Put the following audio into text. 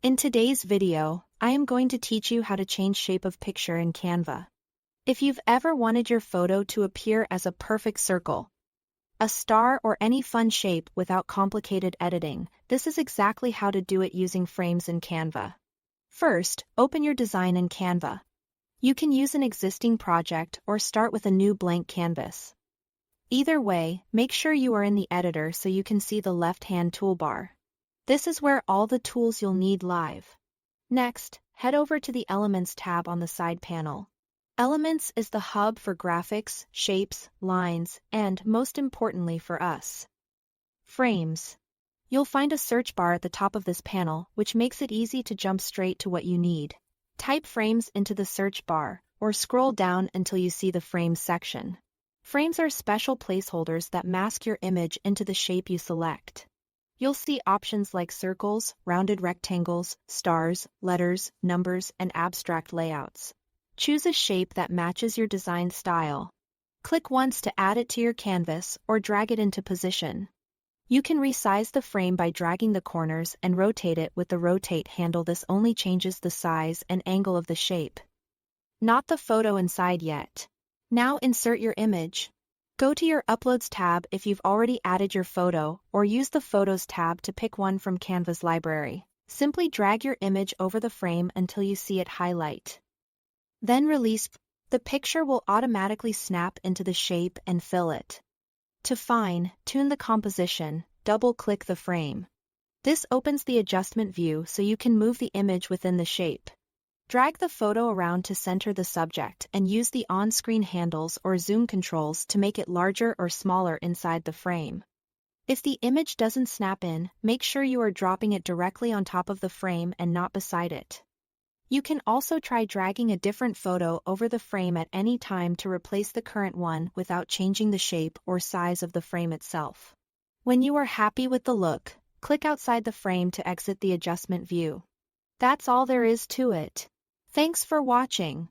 In today's video, I am going to teach you how to change shape of picture in Canva. If you've ever wanted your photo to appear as a perfect circle, a star, or any fun shape without complicated editing, this is exactly how to do it using frames in Canva. First, open your design in Canva. You can use an existing project or start with a new blank canvas. Either way, make sure you are in the editor so you can see the left-hand toolbar. This is where all the tools you'll need live. Next, head over to the Elements tab on the side panel. Elements is the hub for graphics, shapes, lines, and, most importantly for us, frames. You'll find a search bar at the top of this panel, which makes it easy to jump straight to what you need. Type frames into the search bar, or scroll down until you see the Frames section. Frames are special placeholders that mask your image into the shape you select. You'll see options like circles, rounded rectangles, stars, letters, numbers, and abstract layouts. Choose a shape that matches your design style. Click once to add it to your canvas or drag it into position. You can resize the frame by dragging the corners and rotate it with the rotate handle. This only changes the size and angle of the shape, not the photo inside yet. Now insert your image. Go to your Uploads tab if you've already added your photo, or use the Photos tab to pick one from Canva's library. Simply drag your image over the frame until you see it highlight. Then release. The picture will automatically snap into the shape and fill it. To fine-tune the composition, double-click the frame. This opens the adjustment view so you can move the image within the shape. Drag the photo around to center the subject and use the on-screen handles or zoom controls to make it larger or smaller inside the frame. If the image doesn't snap in, make sure you are dropping it directly on top of the frame and not beside it. You can also try dragging a different photo over the frame at any time to replace the current one without changing the shape or size of the frame itself. When you are happy with the look, click outside the frame to exit the adjustment view. That's all there is to it. Thanks for watching.